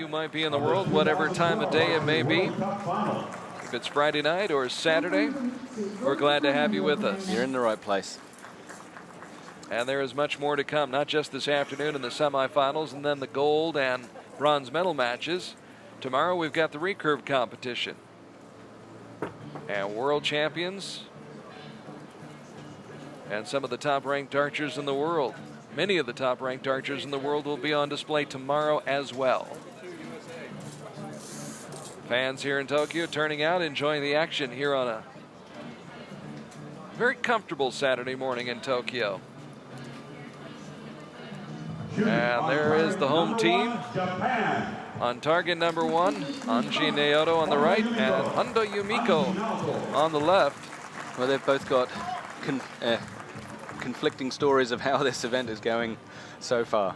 might be in the world, whatever time of day it may be. If it's Friday night or Saturday, we're glad to have you with us. You're in the right place. And there is much more to come, not just this afternoon in the semifinals and then the gold and bronze medal matches. Tomorrow we've got the recurve competition. And world champions and some of the top-ranked archers in the world. Many of the top-ranked archers in the world will be on display tomorrow as well. Fans here in Tokyo turning out, enjoying the action here on a very comfortable Saturday morning in Tokyo. And there is the home team. On target number 1, Anji Naoto on the right and Hondo Yumiko on the left. Well, they've both got conflicting stories of how this event is going so far.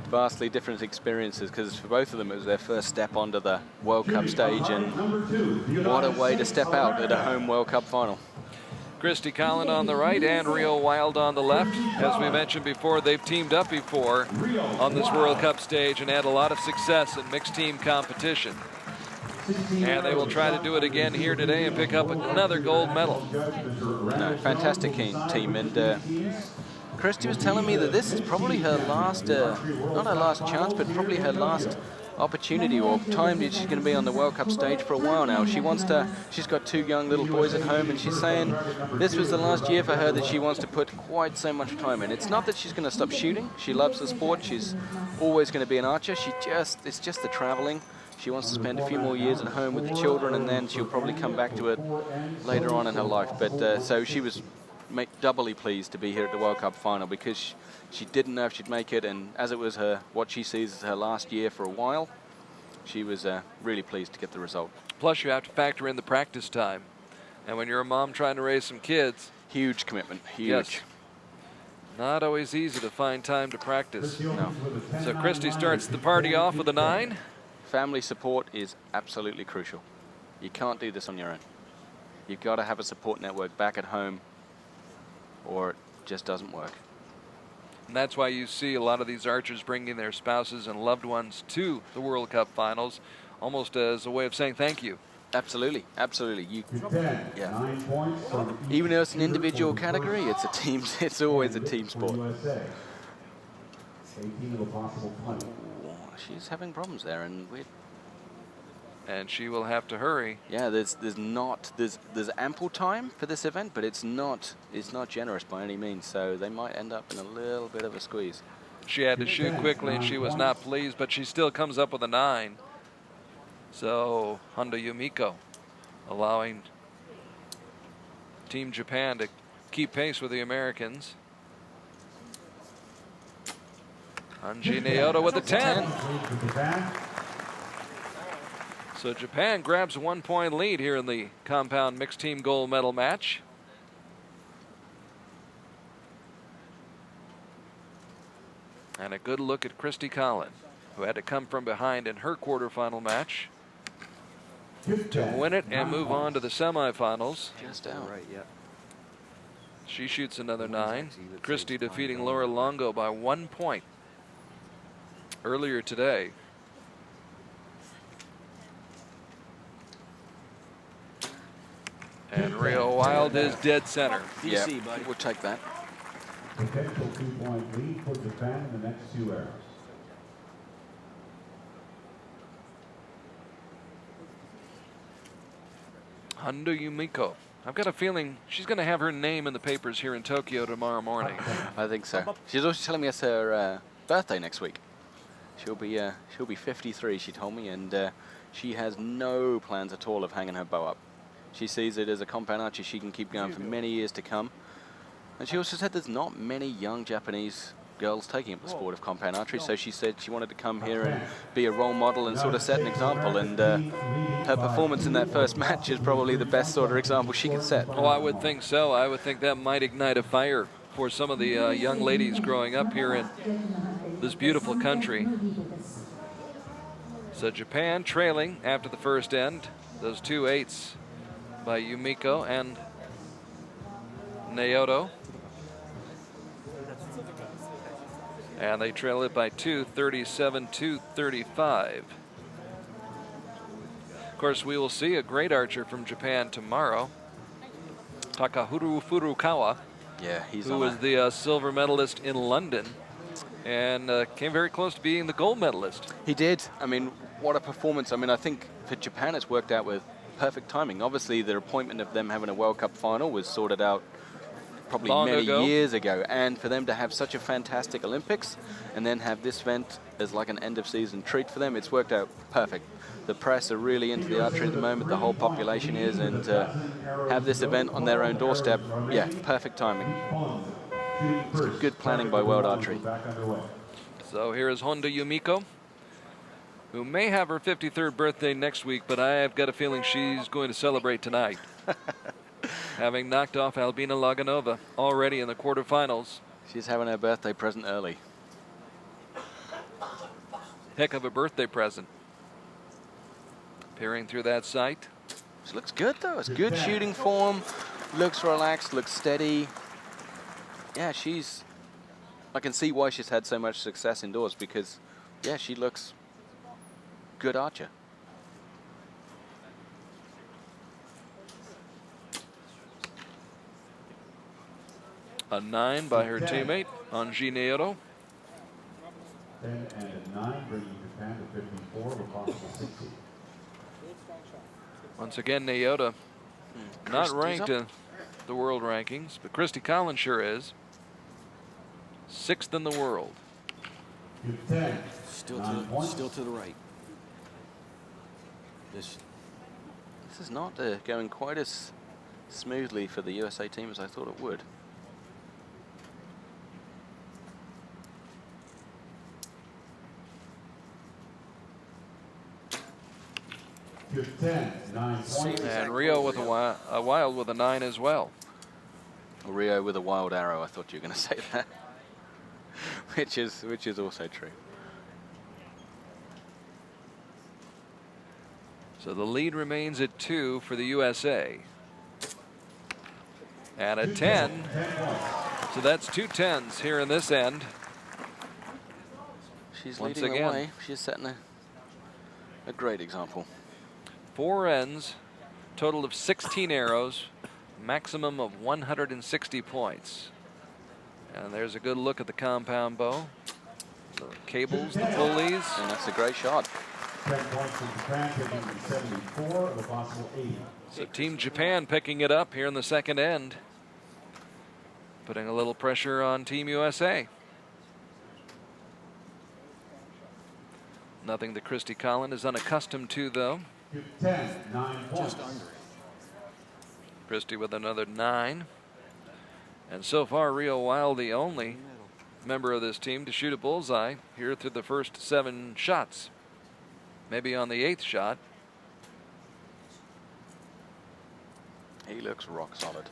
Vastly different experiences, because for both of them it was their first step onto the World Cup stage, and what a way to step out at a home World Cup final. Christy Collin on the right and Rio Wild on the left. As we mentioned before, they've teamed up before on this World Cup stage and had a lot of success in mixed team competition. And they will try to do it again here today and pick up another gold medal. No, fantastic team. And Christy was telling me that this is probably her last, not her last chance, but probably her last opportunity or time that she's going to be on the World Cup stage for a while now. She's got 2 young little boys at home, and she's saying this was the last year for her that she wants to put quite so much time in. It's not that she's going to stop shooting. She loves the sport. She's always going to be an archer. It's just the traveling. She wants to spend a few more years at home with the children, and then she'll probably come back to it later on in her life. But so she was doubly pleased to be here at the World Cup final, because she didn't know if she'd make it, and as it was what she sees as her last year for a while, she was really pleased to get the result. Plus you have to factor in the practice time, and when you're a mom trying to raise some kids, huge commitment. Huge. Yes. Not always easy to find time to practice. No. So Christy starts the party off with a 9. Family support is absolutely crucial. You can't do this on your own. You've got to have a support network back at home, or it just doesn't work. And that's why you see a lot of these archers bringing their spouses and loved ones to the World Cup finals, almost as a way of saying thank you. Absolutely, absolutely. Yeah. Even though it's an individual category, it's a team. It's always a team sport. She's having problems there, and she will have to hurry. Yeah, there's ample time for this event, but it's not generous by any means, so they might end up in a little bit of a squeeze. She had to shoot quickly and she was not pleased, but she still comes up with a 9. So Hondo Yumiko allowing Team Japan to keep pace with the Americans. Anji Naoto with a 10. So Japan grabs a 1-point lead here in the compound mixed team gold medal match. And a good look at Christy Collin, who had to come from behind in her quarterfinal match to win it and move on to the semifinals. Just out. Right, yeah. She shoots another 9. Christy defeating Laura Longo by 1 point earlier today. And Rio Wild is dead center. Yeah, we'll take that. Potential 2-point lead for Japan in the next 2 arrows. Hondo Yumiko. I've got a feeling she's going to have her name in the papers here in Tokyo tomorrow morning. I think so. She's also telling me it's her birthday next week. She'll be 53, she told me, and she has no plans at all of hanging her bow up. She sees it as a compound archer she can keep going for many years to come. And she also said there's not many young Japanese girls taking up the sport of compound archery, so she said she wanted to come here and be a role model and sort of set an example, and her performance in that first match is probably the best sort of example she could set. Oh, I would think so. I would think that might ignite a fire for some of the young ladies growing up here in this beautiful country. So Japan trailing after the first end. Those 2 8s by Yumiko and Naoto. And they trail it by 2, 37-35. Of course, we will see a great archer from Japan tomorrow, Takahiro Furukawa, Yeah, he's who was the silver medalist in London and came very close to being the gold medalist. He did. I mean, what a performance. I mean, I think for Japan it's worked out with perfect timing. Obviously, the appointment of them having a World Cup final was sorted out probably many years ago. And for them to have such a fantastic Olympics and then have this event as like an end-of-season treat for them, it's worked out perfect. The press are really into the archery at the moment, the whole population is, and have this event on their own doorstep, yeah, perfect timing. It's good planning by World Archery. So here is Honda Yumiko, who may have her 53rd birthday next week, but I've got a feeling she's going to celebrate tonight. Having knocked off Albina Laganova already in the quarterfinals. She's having her birthday present early. Heck of a birthday present. Peering through that sight. She looks good though. It's good shooting form. Looks relaxed, looks steady. Yeah, I can see why she's had so much success indoors because, yeah, she looks good archer. A 9 by her teammate, Anji Naoto. 10 and a 9, bringing Japan to 54 of a possible 60. Once again, Naoto not ranked in the world rankings, but Christy Collins sure is. 6th in the world. 10, Still to the right. This is not going quite as smoothly for the USA team as I thought it would. You're 10, 9 points. And Rio with a wild with a 9 as well. Rio with a wild arrow. I thought you were going to say that, which is also true. So the lead remains at 2 for the USA. And a 10. So that's 2 10s here in this end. She's Once leading again. the way. She's setting a great example. 4 ends, total of 16 arrows, maximum of 160 points. And there's a good look at the compound bow. The cables, the pulleys. And that's a great shot. 10 points from Japan, taking 74 of a possible 80. So Team Japan picking it up here in the second end, putting a little pressure on Team USA. Nothing that Christy Collins is unaccustomed to, though. 10, 9 points. Just under it. Christy with another 9. And so far, Rio Wild, the only member of this team to shoot a bullseye here through the first 7 shots. Maybe on the 8th shot. He looks rock solid.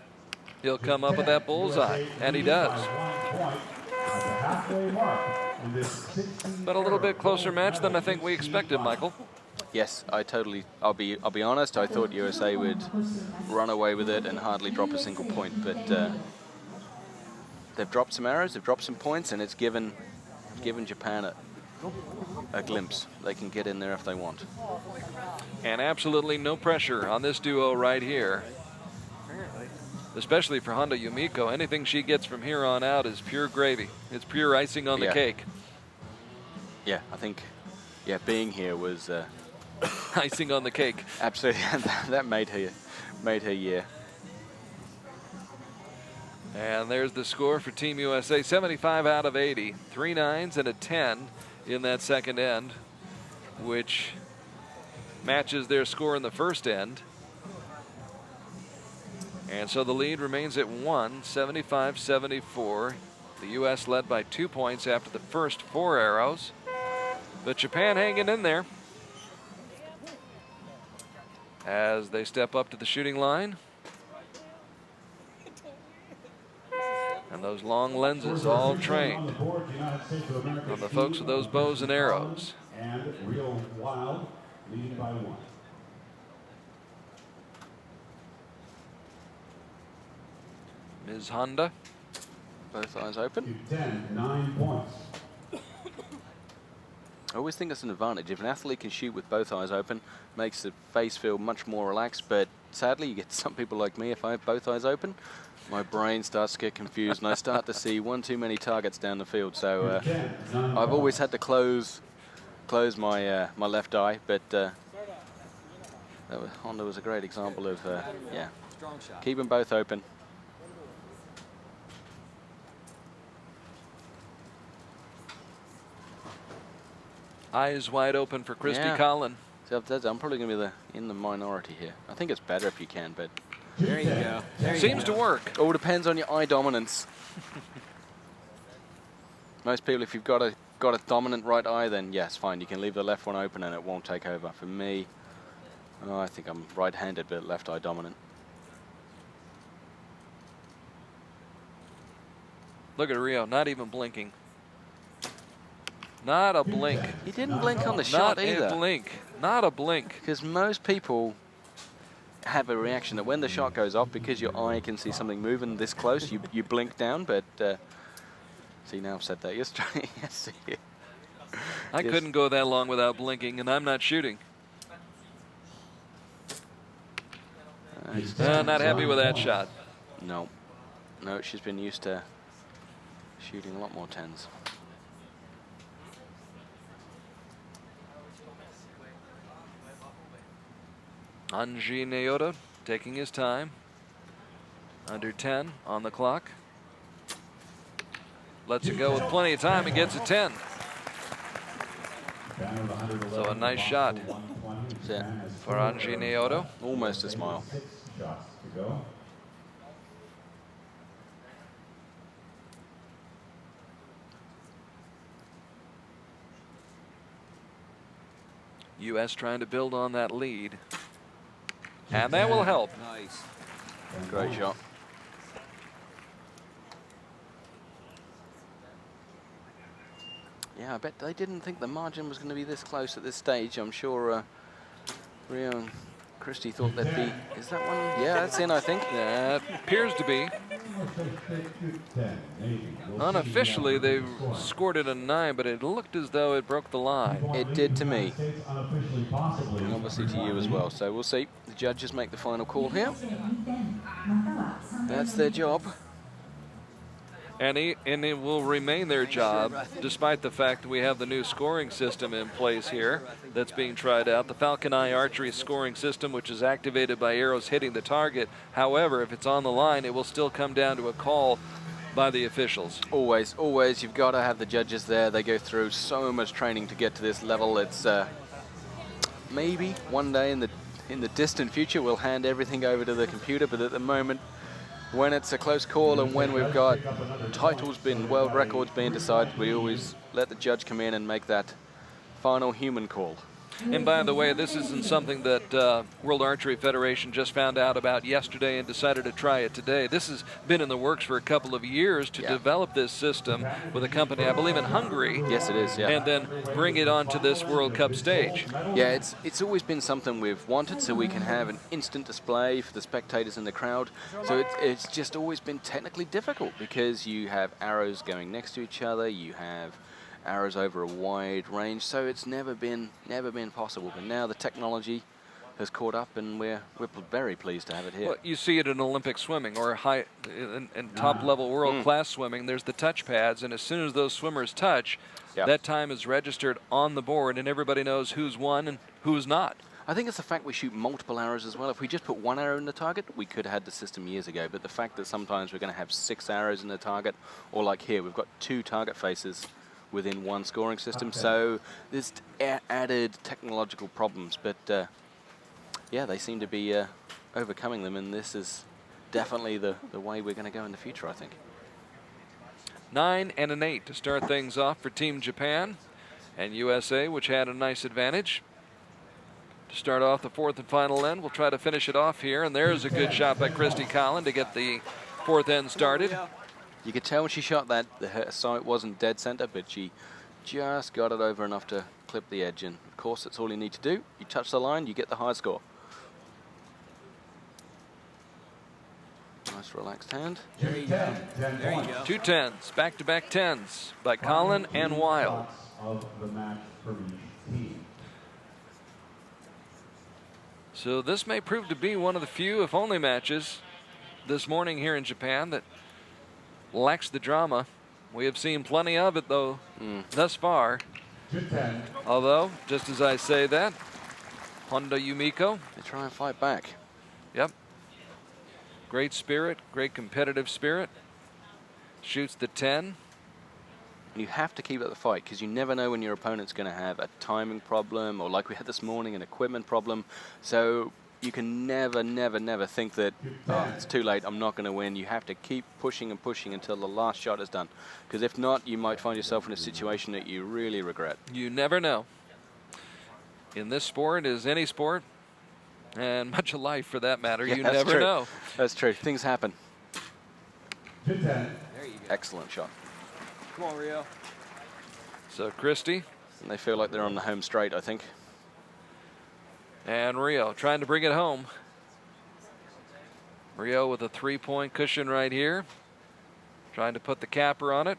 He'll come up with that bullseye, and he does. But a little bit closer match than I think we expected, Michael. Yes, I'll be honest, I thought USA would run away with it and hardly drop a single point, but they've dropped some arrows, they've dropped some points, and it's given Japan a glimpse. They can get in there if they want. And absolutely no pressure on this duo right here. Especially for Honda Yumiko. Anything she gets from here on out is pure gravy. It's pure icing on the cake. Yeah, I think, being here was icing on the cake. Absolutely, that made her year. And there's the score for Team USA, 75 out of 80. 3 9s and a 10 in that second end, which matches their score in the first end. And so the lead remains at 1, 75-74. The U.S. led by 2 points after the first 4 arrows. But Japan hanging in there as they step up to the shooting line. And those long lenses all trained on the folks with those bows and arrows. And Rio Wild leading by 1. Ms. Honda. Both eyes open. 10, 9 points. I always think that's an advantage. If an athlete can shoot with both eyes open, makes the face feel much more relaxed. But sadly, you get some people like me, if I have both eyes open, my brain starts to get confused and I start to see one too many targets down the field. So I've always had to close my my left eye. But Honda was a great example of yeah, keep them both open. Eyes wide open for Christy Collin. So I'm probably going to be in the minority here. I think it's better if you can, but There you go. There you Seems go. to work. all depends on your eye dominance. Most people, if you've got a dominant right eye, then yes, fine. You can leave the left one open and it won't take over. For me, I think I'm right-handed, but left eye dominant. Look at Rio, not even blinking. Not a blink. He didn't blink on the shot either. Not a blink. Not a blink. Because most people have a reaction that when the shot goes off, because your eye can see something moving this close, you blink down. But see, now I've said that. You're straight. Yes. I couldn't go that long without blinking, and I'm not shooting. Not happy with that shot. No, she's been used to shooting a lot more 10s. Anji Naoto taking his time. Under 10 on the clock. Lets it go with plenty of time and gets a 10. So a nice shot for Anji Naoto. Almost a smile. U.S. trying to build on that lead. And that will help. Nice. Great shot. Yeah, I bet they didn't think the margin was going to be this close at this stage. I'm sure Rio and Christy thought they'd be. Is that one? Yeah, that's in, I think. Yeah, it appears to be. Unofficially, they scored it a 9, but it looked as though it broke the line. It did to me. And obviously to you as well. So we'll see. The judges make the final call here. That's their job. And it will remain their job, despite the fact that we have the new scoring system in place here that's being tried out. The Falcon Eye Archery scoring system, which is activated by arrows hitting the target. However, if it's on the line, it will still come down to a call by the officials. Always, always. You've got to have the judges there. They go through so much training to get to this level. It's maybe one day in the distant future we'll hand everything over to the computer, but at the moment, when it's a close call and when we've got titles world records being decided, we always let the judge come in and make that final human call. And by the way, this isn't something that World Archery Federation just found out about yesterday and decided to try it today. This has been in the works for a couple of years to develop this system with a company, I believe, in Hungary. Yes, it is, yeah. And then bring it onto this World Cup stage. Yeah, it's always been something we've wanted, so we can have an instant display for the spectators in the crowd. So it's just always been technically difficult because you have arrows going next to each other, you have arrows over a wide range, so it's never been possible. But now the technology has caught up, and we're very pleased to have it here. Well, you see it in Olympic swimming or in top-level world-class swimming. There's the touch pads, and as soon as those swimmers touch, that time is registered on the board, and everybody knows who's won and who's not. I think it's the fact we shoot multiple arrows as well. If we just put one arrow in the target, we could have had the system years ago. But the fact that sometimes we're going to have 6 arrows in the target, or like here, we've got 2 target faces within one scoring system, so there's added technological problems, but yeah, they seem to be overcoming them, and this is definitely the way we're going to go in the future, I think. 9 and an 8 to start things off for Team Japan, and USA, which had a nice advantage. To start off the 4th and final end, we'll try to finish it off here, and there's a good shot by Christy Collin to get the 4th end started. You could tell when she shot that her sight wasn't dead center, but she just got it over enough to clip the edge. And of course, that's all you need to do. You touch the line, you get the high score. Nice relaxed hand. There you go. There you go. 2 10s, back-to-back 10s by Collin and Wild. of the match for each team. So this may prove to be one of the few, if only, matches this morning here in Japan that lacks the drama. We have seen plenty of it, though, thus far. Although, just as I say that, Honda Yumiko. They try and fight back. Yep. Great spirit, great competitive spirit. Shoots the 10. And you have to keep up the fight because you never know when your opponent's going to have a timing problem or, like we had this morning, an equipment problem. So you can never, never, never think that, oh, it's too late, I'm not going to win. You have to keep pushing and pushing until the last shot is done. Because if not, you might find yourself in a situation that you really regret. You never know. In this sport, as any sport, and much of life for that matter, Yeah, you that's never true. know. That's true. Things happen. There you go. Excellent shot. Come on, Rio. So Christie And they feel like they're on the home straight, I think. and Rio trying to bring it home. Rio with a 3-point cushion right here. Trying to put the capper on it.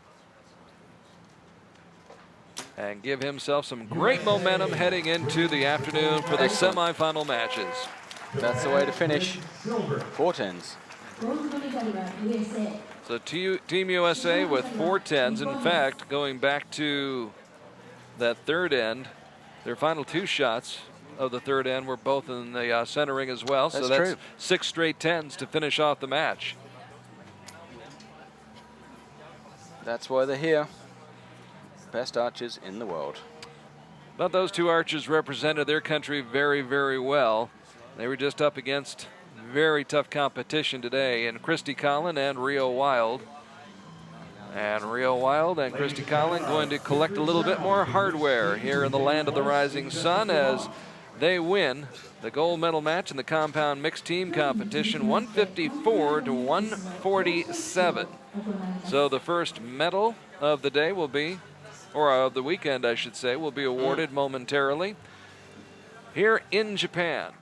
And give himself some great momentum heading into the afternoon for the semifinal matches. That's the way to finish. 4 tens. So Team USA with 4 tens. In fact, going back to that third end, their final 2 shots of the third end were both in the center ring as well. So that's true. 6 straight tens to finish off the match. That's why they're here. Best archers in the world. But those 2 archers represented their country very, very well. They were just up against very tough competition today in Christy Collin and Rio Wild. And Rio Wild and Christy Collin going to collect a little bit more hardware here in the land of the rising sun as they win the gold medal match in the compound mixed team competition, 154 to 147. So the first medal of the day will be, or of the weekend I should say, will be awarded momentarily here in Japan.